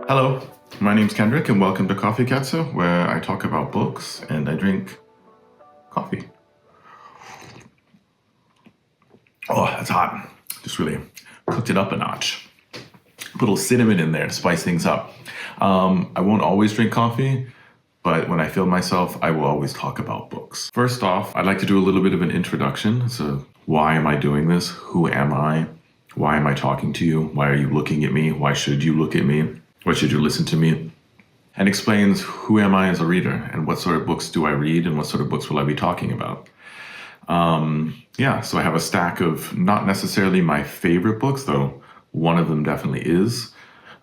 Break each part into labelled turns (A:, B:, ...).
A: Hello, my name's Kendrick and welcome to Coffee Katsu, where I talk about books and I drink coffee. Oh, that's hot. Just really cooked it up a notch. Put a little cinnamon in there to spice things up. I won't always drink coffee, but when I feel myself, I will always talk about books. First off, I'd like to do a little bit of an introduction. So why am I doing this? Who am I? Why am I talking to you? Why are you looking at me? Why should you look at me? Why should you listen to me? And explains who am I as a reader and what sort of books do I read and what sort of books will I be talking about. So I have a stack of not necessarily my favorite books, though one of them definitely is.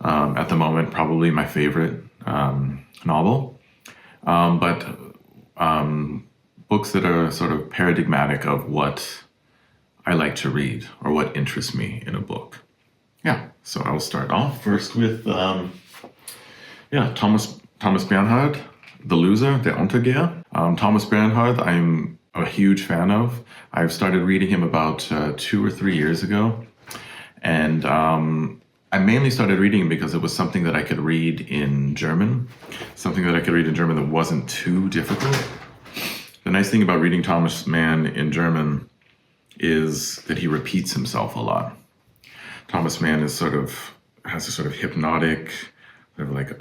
A: At the moment, probably my favorite novel. But books that are sort of paradigmatic of what I like to read or what interests me in a book. Yeah, so I'll start off first with Thomas Bernhard, The Loser, Der Untergeher. Thomas Bernhard, I'm a huge fan of. I've started reading him about 2 or 3 years ago. And I mainly started reading him because it was something that I could read in German. Something that I could read in German that wasn't too difficult. The nice thing about reading Thomas Mann in German is that he repeats himself a lot. Thomas Mann has a sort of hypnotic, sort of like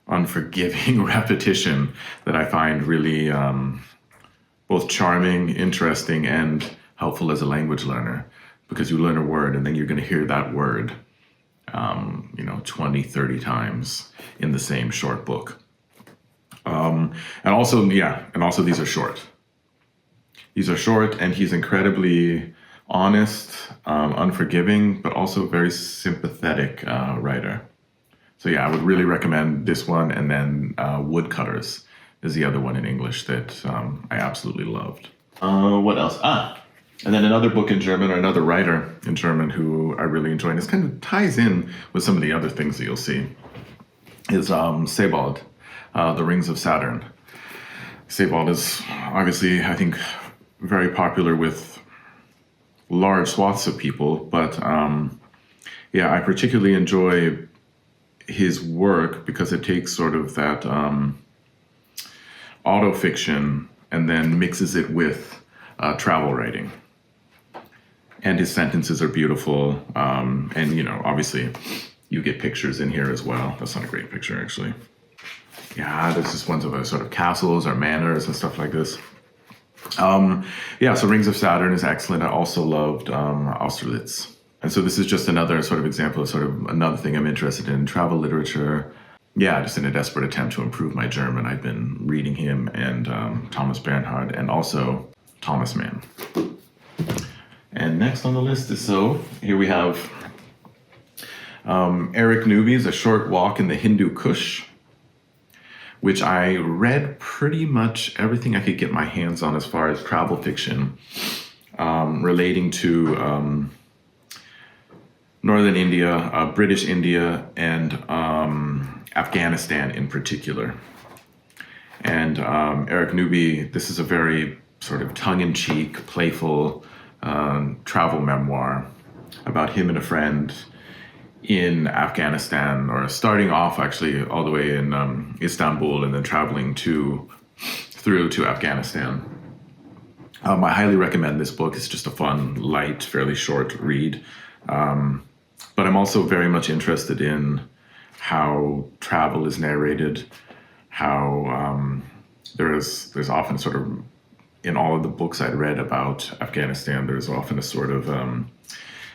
A: unforgiving repetition that I find really both charming, interesting, and helpful as a language learner, because you learn a word and then you're going to hear that word 20, 30 times in the same short book. And also these are short. These are short, and he's incredibly honest, unforgiving, but also a very sympathetic writer. So yeah, I would really recommend this one, and then Woodcutters is the other one in English that I absolutely loved. What else? And then another book in German, or another writer in German who I really enjoy, and this kind of ties in with some of the other things that you'll see, is Sebald, The Rings of Saturn. Sebald is obviously, I think, very popular with large swaths of people, but I particularly enjoy his work because it takes sort of that autofiction and then mixes it with travel writing. And his sentences are beautiful, and obviously you get pictures in here as well. That's not a great picture, actually. Yeah, there's just ones of sort of castles or manors and stuff like this. So Rings of Saturn is excellent. I also loved Austerlitz. And so this is just another sort of example of sort of another thing I'm interested in, travel literature. Yeah, just in a desperate attempt to improve my German, I've been reading him and Thomas Bernhard and also Thomas Mann. And next on the list is, here we have Eric Newby's A Short Walk in the Hindu Kush, which I read pretty much everything I could get my hands on as far as travel fiction relating to Northern India, British India, and Afghanistan in particular. And Eric Newby, this is a very sort of tongue-in-cheek, playful travel memoir about him and a friend in Afghanistan, or starting off actually all the way in Istanbul and then traveling through to Afghanistan. I highly recommend this book. It's just a fun, light, fairly short read. But I'm also very much interested in how travel is narrated, how there's often sort of, in all of the books I'd read about Afghanistan, there's often a sort of,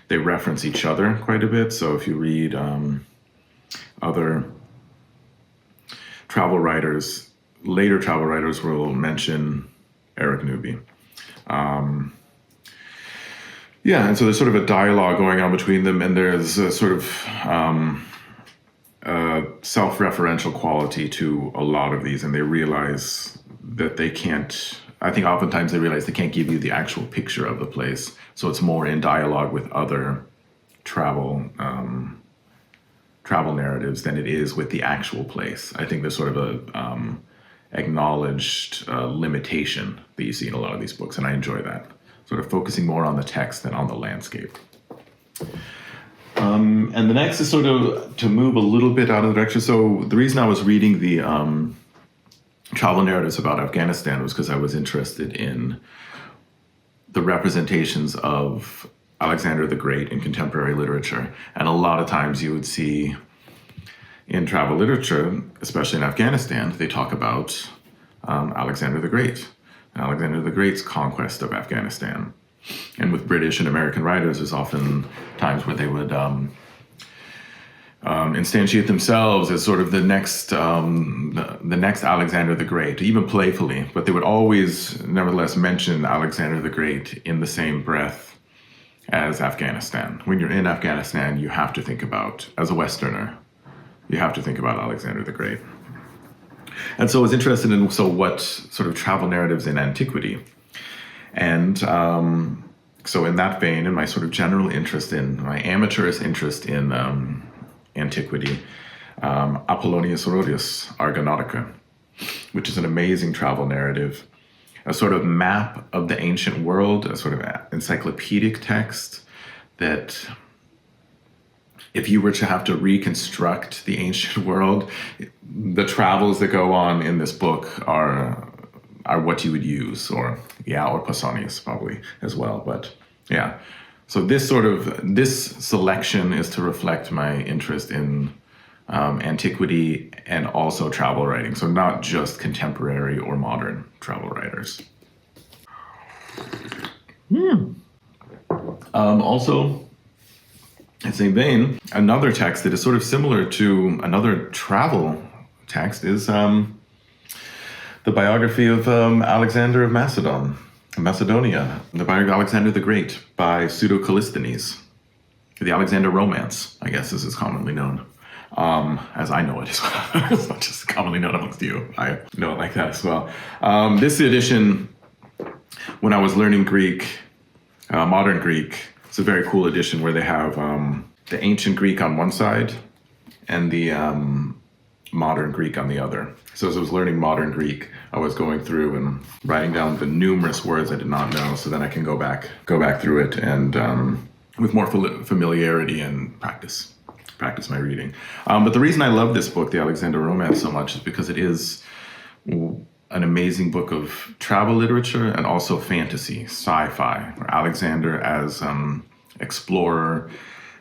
A: they reference each other quite a bit. So if you read other travel writers, later travel writers will mention Eric Newby. And so there's sort of a dialogue going on between them, and there's a sort of self-referential quality to a lot of these, and they realize that they can't, I think oftentimes they realize they can't give you the actual picture of the place, so it's more in dialogue with other travel narratives than it is with the actual place. I think there's sort of a acknowledged limitation that you see in a lot of these books, and I enjoy that. Sort of focusing more on the text than on the landscape. And And the next is sort of to move a little bit out of the direction. So the reason I was reading the travel narratives about Afghanistan was because I was interested in the representations of Alexander the Great in contemporary literature. And a lot of times you would see in travel literature, especially in Afghanistan, they talk about Alexander the Great, Alexander the Great's conquest of Afghanistan. And with British and American writers, there's often times where they would instantiate themselves as sort of the next Alexander the Great, even playfully. But they would always, nevertheless, mention Alexander the Great in the same breath as Afghanistan. When you're in Afghanistan, you have to think about, as a Westerner, you have to think about Alexander the Great. And so I was interested in what sort of travel narratives in Antiquity. And so in that vein, in my sort of general interest in, my amateurish interest in Antiquity, Apollonius Rhodius' Argonautica, which is an amazing travel narrative, a sort of map of the ancient world, a sort of encyclopedic text that if you were to have to reconstruct the ancient world, the travels that go on in this book are what you would use, or Pausanias probably as well. But yeah, so this selection is to reflect my interest in antiquity and also travel writing. So not just contemporary or modern travel writers. Also, in the same vein, another text that is sort of similar to another travel text is the biography of Alexander of Macedonia, the biography of Alexander the Great by Pseudo-Callisthenes, the Alexander Romance, I guess, as it's commonly known, as I know it as well. It's not just commonly known amongst you. I know it like that as well. This edition, when I was learning Greek, modern Greek, it's a very cool edition where they have the ancient Greek on one side and the modern Greek on the other. So as I was learning modern Greek, I was going through and writing down the numerous words I did not know, so then I can go back through it and with more familiarity and practice my reading. But the reason I love this book, the Alexander Romance, so much is because it is an amazing book of travel literature and also fantasy, sci-fi, where Alexander as explorer,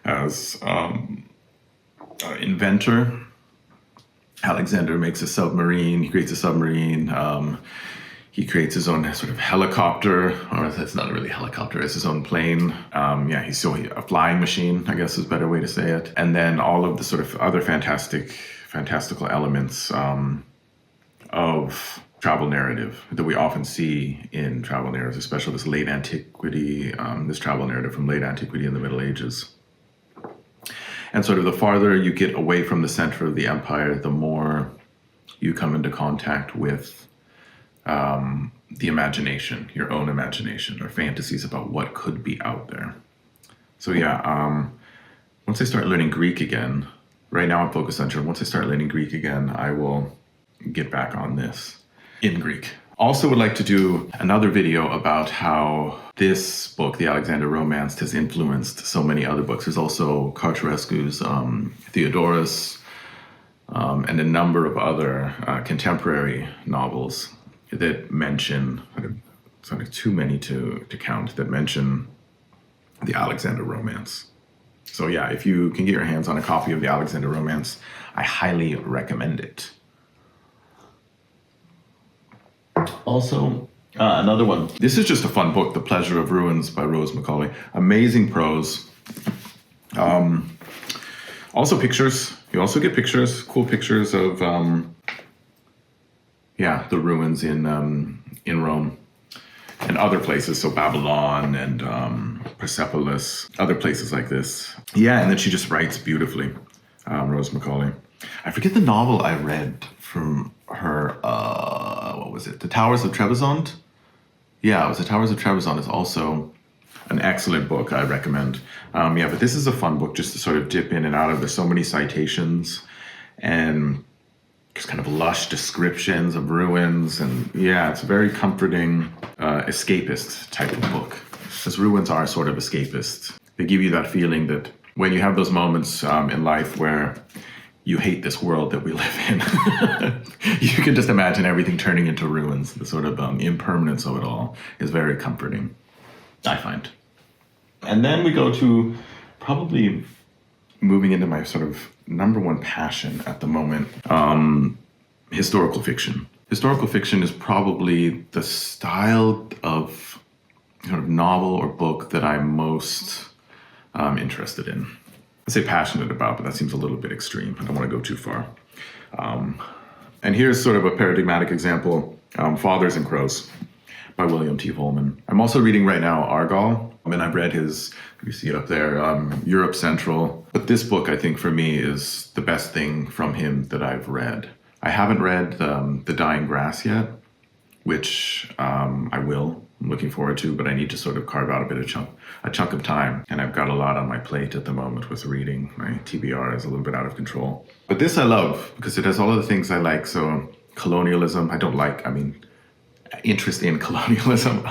A: as inventor. Alexander makes a submarine, he creates a submarine, he creates his own sort of helicopter, or it's not really a helicopter, it's his own plane. He's a flying machine, I guess is a better way to say it. And then all of the sort of other fantastical elements of travel narrative that we often see in travel narratives, especially this late antiquity, this travel narrative from late antiquity and the Middle Ages. And sort of the farther you get away from the center of the empire, the more you come into contact with the imagination, your own imagination, or fantasies about what could be out there. So once I start learning Greek again, right now I'm focused on German. Once I start learning Greek again, I will get back on this in Greek. Also would like to do another video about how this book, the Alexander Romance, has influenced so many other books. There's also Cartarescu's Theodorus and a number of other contemporary novels that mention, sort of too many to count, that mention the Alexander Romance. So if you can get your hands on a copy of the Alexander Romance, I highly recommend it. Also, another one. This is just a fun book, The Pleasure of Ruins by Rose Macaulay. Amazing prose. Also pictures. You also get pictures, cool pictures of the ruins in Rome and other places. So Babylon and Persepolis, other places like this. Yeah, and then she just writes beautifully, Rose Macaulay. I forget the novel I read from her, what was it? The Towers of Trebizond? Yeah, it was The Towers of Trebizond. It's also an excellent book I recommend. But this is a fun book just to sort of dip in and out of. There's so many citations and just kind of lush descriptions of ruins. And it's a very comforting, escapist type of book. Because ruins are sort of escapist. They give you that feeling that when you have those moments in life where you hate this world that we live in, you can just imagine everything turning into ruins. The sort of impermanence of it all is very comforting, I find. And then we go to probably moving into my sort of number one passion at the moment, historical fiction. Historical fiction is probably the style of sort of novel or book that I'm most interested in. I say passionate about, but that seems a little bit extreme. I don't want to go too far. And here's sort of a paradigmatic example, Fathers and Crows by William T. Holman. I'm also reading right now Argall, and I've read his, you see it up there, Europe Central. But this book, I think, for me, is the best thing from him that I've read. I haven't read The Dying Grass yet, which I will. I'm looking forward to, but I need to sort of carve out a chunk of time. And I've got a lot on my plate at the moment with reading. My TBR is a little bit out of control. But this I love because it has all of the things I like. So colonialism, interest in colonialism.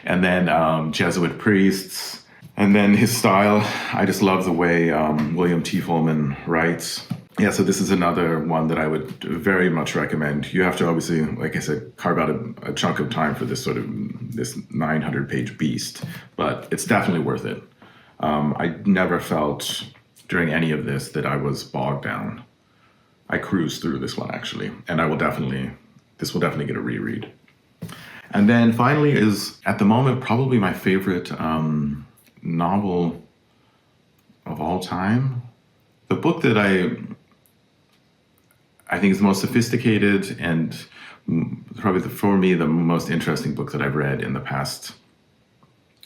A: And then Jesuit priests. And then his style. I just love the way William T. Holman writes. Yeah, so this is another one that I would very much recommend. You have to obviously, like I said, carve out a chunk of time for this 900-page beast, but it's definitely worth it. I never felt during any of this that I was bogged down. I cruised through this one actually, and this will definitely get a reread. And then finally is, at the moment, probably my favorite novel of all time. The book that I think is the most sophisticated and probably for me the most interesting book that I've read in the past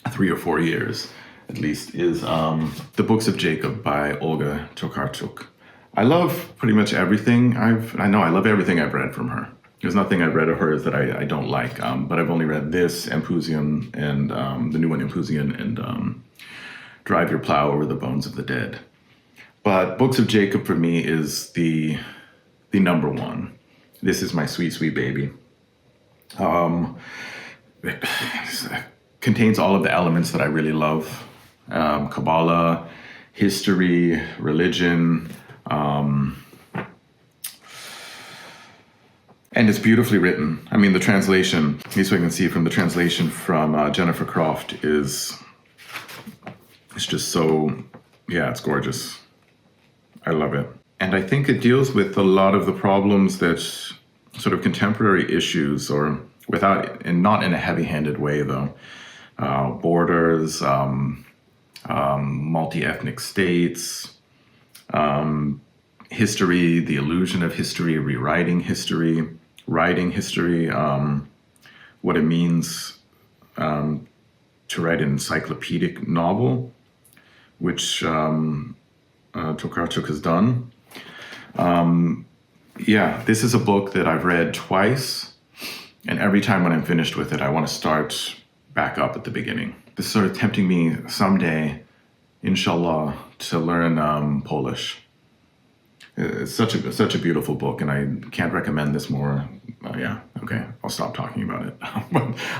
A: 3 or 4 years, at least, is The Books of Jacob by Olga Tokarczuk. I love pretty much everything I love everything I've read from her. There's nothing I've read of hers that I don't like, but I've only read this, Empusion, and the new one, Empusion, and Drive Your Plow Over the Bones of the Dead. But Books of Jacob for me is the number one. This is my sweet, sweet baby. It contains all of the elements that I really love. Kabbalah, history, religion, and it's beautifully written. I mean, the translation, at least what I can see from the translation from Jennifer Croft it's just so, yeah, it's gorgeous. I love it. And I think it deals with a lot of the problems that sort of contemporary issues, or and not in a heavy-handed way though, borders, multi-ethnic states, history, the illusion of history, rewriting history, writing history, what it means to write an encyclopedic novel, which Tokarczuk has done. This is a book that I've read twice, and every time when I'm finished with it, I want to start back up at the beginning. This is sort of tempting me someday, inshallah, to learn Polish. It's such a beautiful book, and I can't recommend this more. Okay, I'll stop talking about it.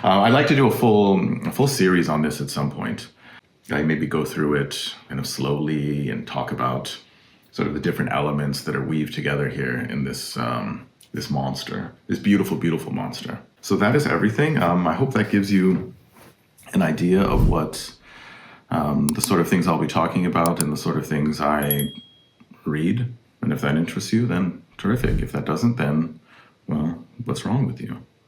A: I'd like to do a full series on this at some point. I maybe go through it kind of slowly and talk about sort of the different elements that are weaved together here in this monster, this beautiful, beautiful monster. So that is everything. I hope that gives you an idea of what the sort of things I'll be talking about and the sort of things I read. And if that interests you, then terrific. If that doesn't, then, well, what's wrong with you?